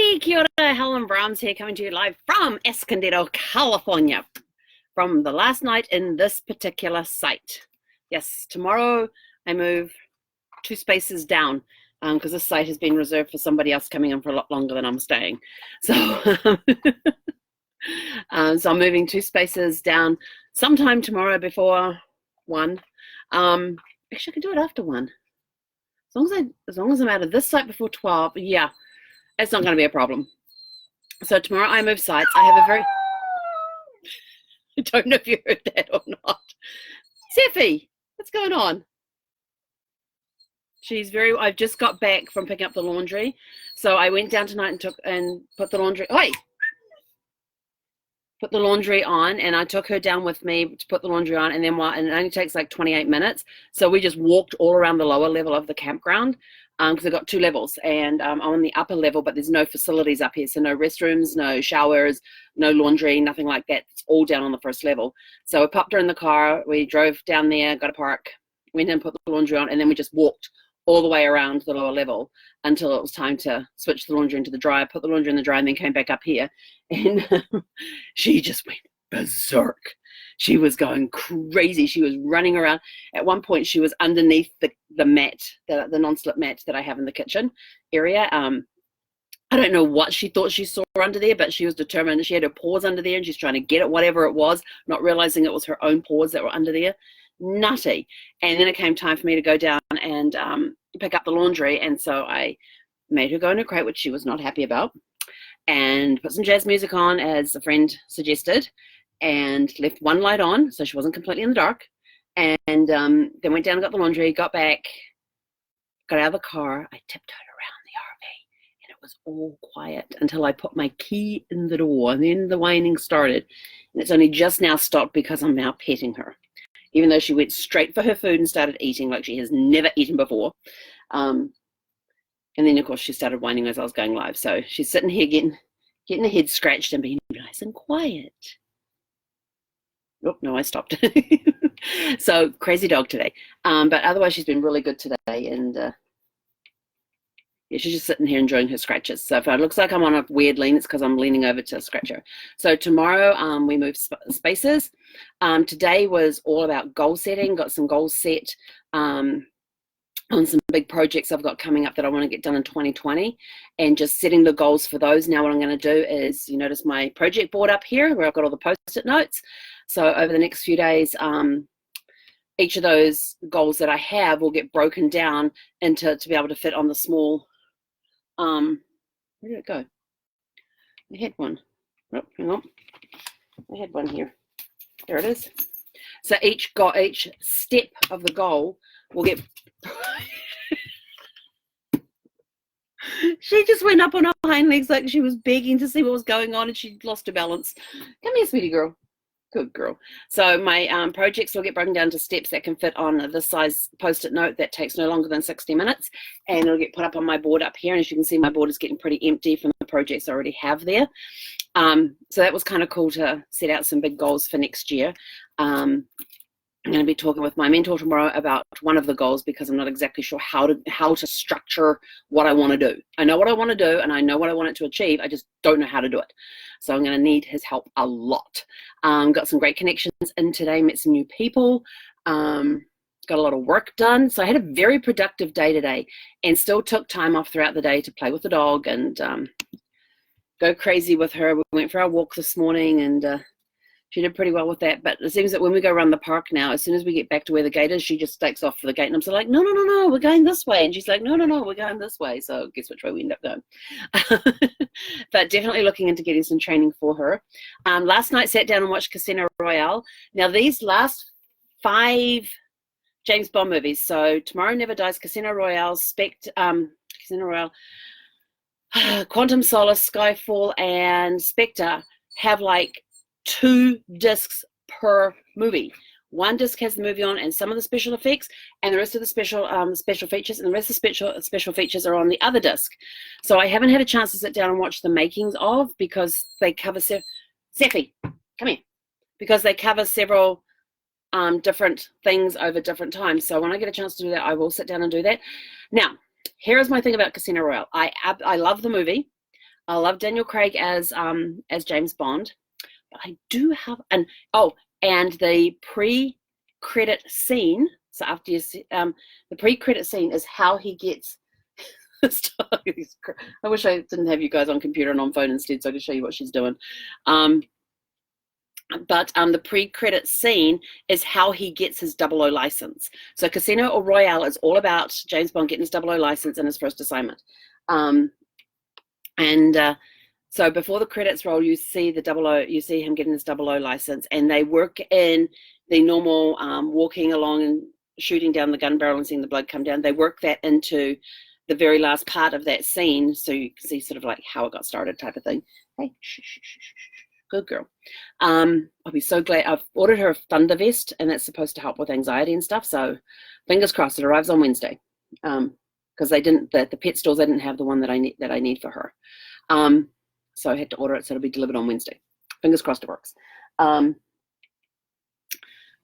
Hey, kia ora, Helen Brahms here, coming to you live from Escondido, California, from the last night in this particular site. Yes, tomorrow I move 2 spaces down because this site has been reserved for somebody else coming in for a lot longer than I'm staying. So, so I'm moving 2 spaces down sometime tomorrow before 1. Actually, I can do it after 1. As long as I'm out of this site before 12, yeah. It's not going to be a problem. So tomorrow I move sites. I have a very... I don't know if you heard that or not. Seffi, what's going on? I've just got back from picking up the laundry. So I went down tonight and put the laundry... Put the laundry on, and I took her down with me to put the laundry on, and it only takes like 28 minutes. So we just walked all around the lower level of the campground. Because I've got 2 levels, and I'm on the upper level, but there's no facilities up here. So no restrooms, no showers, no laundry, nothing like that. It's all down on the first level. So we popped her in the car. We drove down there, got a park, went in and put the laundry on, and then we just walked all the way around the lower level until it was time to switch the laundry into the dryer, put the laundry in the dryer, and then came back up here. And she just went berserk. She was going crazy. She was running around. At one point, she was underneath the mat, the non-slip mat that I have in the kitchen area. I don't know what she thought she saw under there, but she was determined. She had her paws under there, and she's trying to get at whatever it was, not realizing it was her own paws that were under there. Nutty. And then it came time for me to go down and pick up the laundry, and so I made her go in her crate, which she was not happy about, and put some jazz music on, as a friend suggested, and left one light on so she wasn't completely in the dark, and then went down and got the laundry, got back, got out of the car. I tiptoed around the RV, and it was all quiet until I put my key in the door, and then the whining started, and it's only just now stopped because I'm now petting her, even though she went straight for her food and started eating like she has never eaten before. And then, of course, she started whining as I was going live. So she's sitting here getting her head scratched and being nice and quiet. Oh, no, I stopped. So crazy dog today. But otherwise, she's been really good today. And yeah, she's just sitting here enjoying her scratches. So if it looks like I'm on a weird lean, it's because I'm leaning over to scratch her. So tomorrow we move spaces. Today was all about goal setting. Got some goals set on some big projects I've got coming up that I want to get done in 2020, and just setting the goals for those. Now what I'm going to do is, you notice my project board up here where I've got all the post-it notes. So over the next few days, each of those goals that I have will get broken down to be able to fit on the small, where did it go? I had one. Oh, hang on. I had one here. There it is. So each step of the goal will get... She just went up on her hind legs like she was begging to see what was going on, and she lost her balance. Come here, sweetie girl. Good girl. So my projects will get broken down to steps that can fit on this size post-it note that takes no longer than 60 minutes, and it'll get put up on my board up here. And as you can see, my board is getting pretty empty from the projects I already have there. So that was kind of cool to set out some big goals for next year. I'm going to be talking with my mentor tomorrow about one of the goals, because I'm not exactly sure how to structure what I want to do. I know what I want to do, and I know what I want it to achieve. I just don't know how to do it. So I'm going to need his help a lot. Got some great connections in today, met some new people, got a lot of work done. So I had a very productive day today, and still took time off throughout the day to play with the dog and go crazy with her. We went for our walk this morning, and she did pretty well with that. But it seems that when we go around the park now, as soon as we get back to where the gate is, she just takes off for the gate. And I'm so like, no, we're going this way. And she's like, no, we're going this way. So guess which way we end up going. But definitely looking into getting some training for her. Last night, sat down and watched Casino Royale. Now, these last 5 James Bond movies. So Tomorrow Never Dies, Casino Royale, Casino Royale, Quantum Solace, Skyfall, and Spectre have like 2 discs per movie. One disc has the movie on and some of the special effects, and the rest of the special features, and the rest of the special features are on the other disc. So I haven't had a chance to sit down and watch the makings of, because they cover Seffi, come here, because they cover several different things over different times. So when I get a chance to do that, I will sit down and do that. Now, here is my thing about Casino Royale. I love the movie. I love Daniel Craig as James Bond, but I do have and the pre-credit scene. So after you see, the pre-credit scene is how he gets. I wish I didn't have you guys on computer and on phone instead, so I could show you what she's doing. But the pre-credit scene is how he gets his 00 license. So Casino Royale is all about James Bond getting his 00 license in his first assignment. So before the credits roll, you see the 00, you see him getting his 00 license, and they work in the normal walking along and shooting down the gun barrel and seeing the blood come down. They work that into the very last part of that scene, so you can see sort of like how it got started type of thing. Hey, shh, shh, shh, shh. Good girl. I'll be so glad. I've ordered her a thunder vest, and that's supposed to help with anxiety and stuff. So fingers crossed, it arrives on Wednesday. Because they didn't, the pet stores, they didn't have the one that I need for her. So I had to order it, so it'll be delivered on Wednesday. Fingers crossed it works. What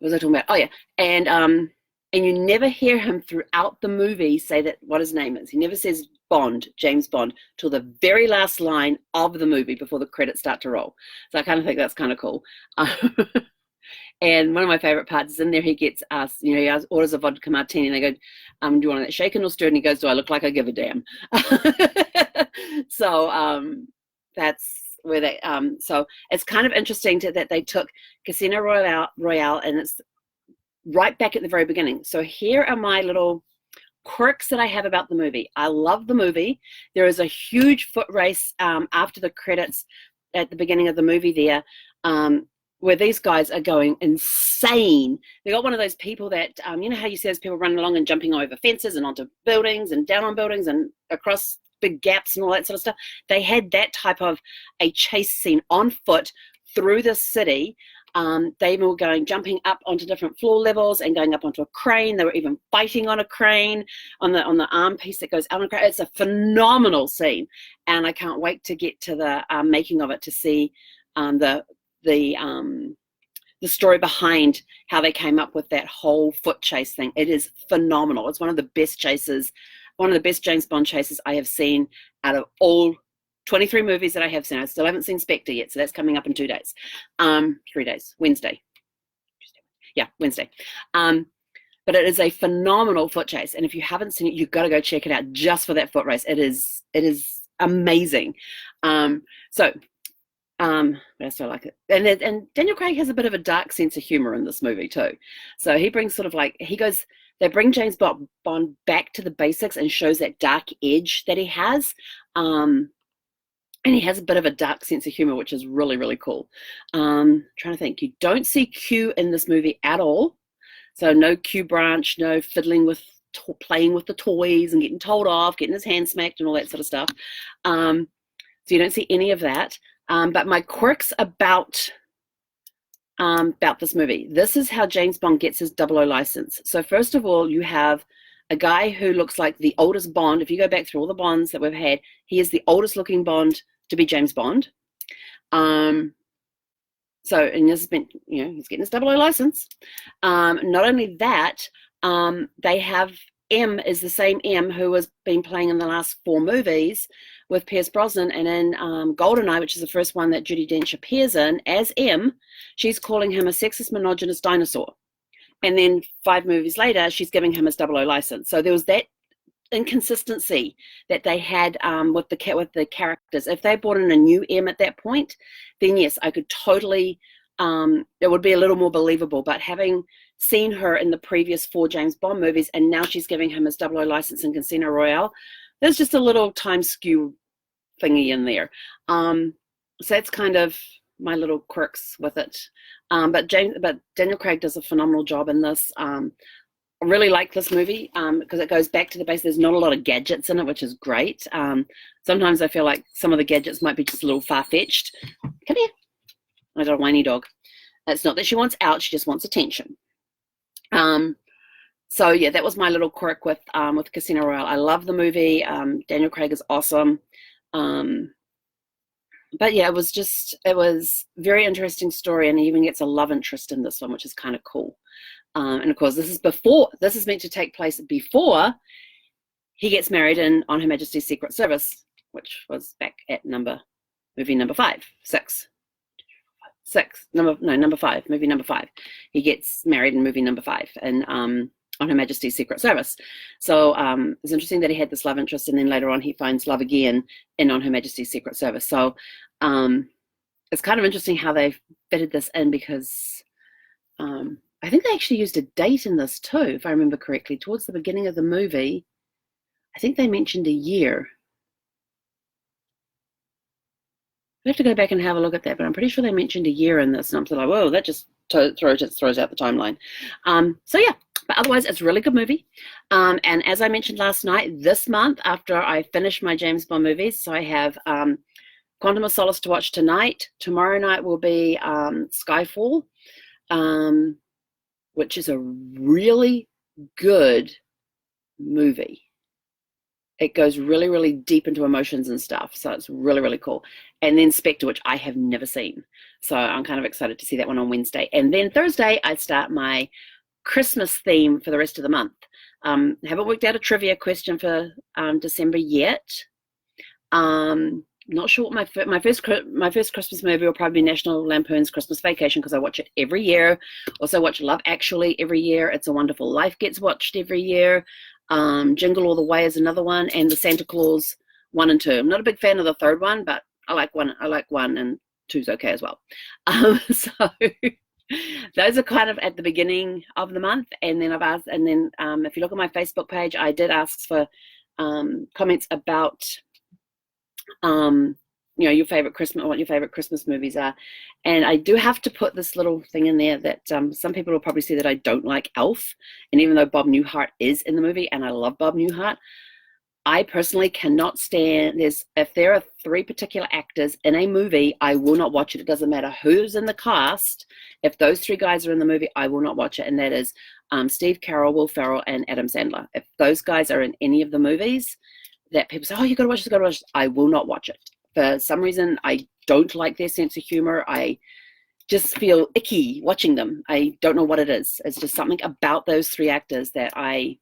was I talking about? Oh yeah, and you never hear him throughout the movie say that what his name is. He never says Bond, James Bond, till the very last line of the movie before the credits start to roll. So I kind of think that's kind of cool. And one of my favorite parts is in there, he gets us, he orders a vodka martini, and they go, do you want it shaken or stirred? And he goes, do I look like I give a damn? So that's where they, so it's kind of interesting that they took Casino Royale, and it's right back at the very beginning. So here are my little quirks that I have about the movie. I love the movie. There is a huge foot race after the credits at the beginning of the movie there, where these guys are going insane. They got one of those people that, you know how you see those people running along and jumping over fences and onto buildings and down on buildings and across big gaps and all that sort of stuff. They had that type of a chase scene on foot through the city. They were jumping up onto different floor levels and going up onto a crane. They were even fighting on a crane, on the arm piece that goes out on a crane. It's a phenomenal scene, and I can't wait to get to the making of it to see the story behind how they came up with that whole foot chase thing. It is phenomenal. It's one of the best chases, one of the best James Bond chases I have seen out of all 23 movies that I have seen. I still haven't seen Spectre yet, so that's coming up in 2 days. 3 days, Wednesday. Yeah, Wednesday. But it is a phenomenal foot chase, and if you haven't seen it, you've got to go check it out just for that foot race. It is amazing. What else do I like it? And Daniel Craig has a bit of a dark sense of humor in this movie too. So he brings sort of like, they bring James Bond back to the basics and shows that dark edge that he has. And he has a bit of a dark sense of humor, which is really, really cool. Trying to think. You don't see Q in this movie at all. So no Q branch, no fiddling with, playing with the toys and getting told off, getting his hand smacked and all that sort of stuff. So you don't see any of that. But my quirks about this movie. This is how James Bond gets his 00 license. So first of all, you have a guy who looks like the oldest Bond. If you go back through all the Bonds that we've had, he is the oldest looking Bond to be James Bond. And this has been, he's getting his 00 license. Not only that, they have M is the same M who has been playing in the last 4 movies with Pierce Brosnan, and in GoldenEye, which is the first one that Judi Dench appears in as M, she's calling him a sexist, misogynist dinosaur. And then 5 movies later, she's giving him his 00 license. So there was that inconsistency that they had with the characters. If they brought in a new M at that point, then yes, I could totally, it would be a little more believable. But having seen her in the previous 4 James Bond movies, and now she's giving him his 00 license in Casino Royale, there's just a little time skew thingy in there. So that's kind of my little quirks with it. But Daniel Craig does a phenomenal job in this. I really like this movie because it goes back to the base. There's not a lot of gadgets in it, which is great. Sometimes I feel like some of the gadgets might be just a little far-fetched. Come here. I got a whiny dog. It's not that she wants out, she just wants attention. So yeah, that was my little quirk with Casino Royale. I love the movie. Daniel Craig is awesome. But yeah, it was very interesting story, and he even gets a love interest in this one, which is kind of cool. And of course, this is meant to take place before he gets married on Her Majesty's Secret Service. which was back at movie number 5, 6. Number 5, movie number 5. He gets married in movie number 5, and on Her Majesty's Secret Service. So it's interesting that he had this love interest, and then later on he finds love again in On Her Majesty's Secret Service. So it's kind of interesting how they fitted this in, because I think they actually used a date in this too, if I remember correctly. Towards the beginning of the movie, I think they mentioned a year. I have to go back and have a look at that, but I'm pretty sure they mentioned a year in this, and I'm sort of like, whoa, that just throws out the timeline. So yeah, but otherwise, it's a really good movie. And as I mentioned last night, this month, after I finish my James Bond movies, so I have Quantum of Solace to watch tonight. Tomorrow night will be Skyfall, which is a really good movie. It goes really, really deep into emotions and stuff. So it's really, really cool. And then Spectre, which I have never seen. So I'm kind of excited to see that one on Wednesday. And then Thursday, I start my Christmas theme for the rest of the month. Haven't worked out a trivia question for December yet. Not sure what my first Christmas movie will probably be National Lampoon's Christmas Vacation, because I watch it every year. Also watch Love Actually every year. It's a Wonderful Life gets watched every year. Jingle All the Way is another one, and the Santa Claus 1 and 2. I'm not a big fan of the third one, but I like one, and 2's okay as well. So those are kind of at the beginning of the month, and then I've asked, and then if you look at my Facebook page, I did ask for comments about you know, what your favorite Christmas movies are. And I do have to put this little thing in there that some people will probably see that I don't like Elf. And even though Bob Newhart is in the movie, and I love Bob Newhart, I personally cannot stand if there are 3 particular actors in a movie, I will not watch it. It doesn't matter who's in the cast. If those 3 guys are in the movie, I will not watch it. And that is Steve Carell, Will Ferrell, and Adam Sandler. If those guys are in any of the movies that people say, oh, you gotta watch this, I will not watch it. For some reason, I don't like their sense of humor. I just feel icky watching them. I don't know what it is. It's just something about those 3 actors that I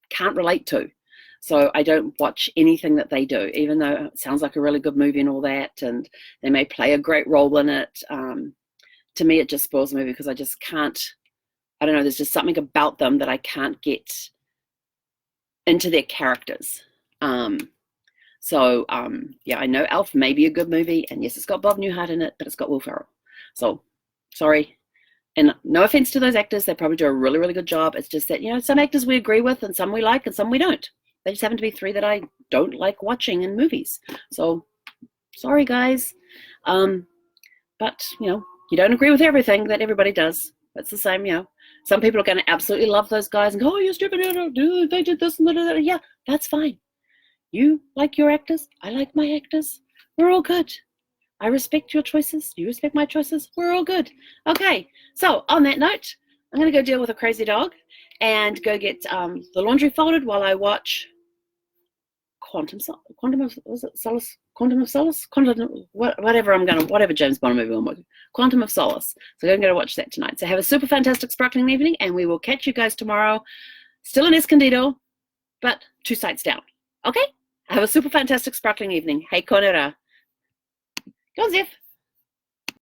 can't relate to. So I don't watch anything that they do, even though it sounds like a really good movie and all that, and they may play a great role in it. To me, it just spoils the movie, because I just can't, I don't know, there's just something about them that I can't get into their characters. Yeah, I know Elf may be a good movie, and yes, it's got Bob Newhart in it, but it's got Will Ferrell. So, sorry. And no offense to those actors, they probably do a really, really good job. It's just that, you know, some actors we agree with, and some we like, and some we don't. They just happen to be 3 that I don't like watching in movies. So, sorry, guys. But, you know, you don't agree with everything that everybody does. That's the same, you know. Some people are going to absolutely love those guys and go, oh, you're stupid, they did this and that. Yeah, that's fine. You like your actors, I like my actors. We're all good. I respect your choices. You respect my choices. We're all good. Okay, so on that note, I'm going to go deal with a crazy dog and go get the laundry folded while I watch whatever James Bond movie I'm watching. Quantum of Solace. So I'm going to watch that tonight. So have a super fantastic, sparkling evening, and we will catch you guys tomorrow. Still in Escondido, but 2 sites down. Okay? Have a super fantastic, sparkling evening. Hey, Konera. Go on, Zeph.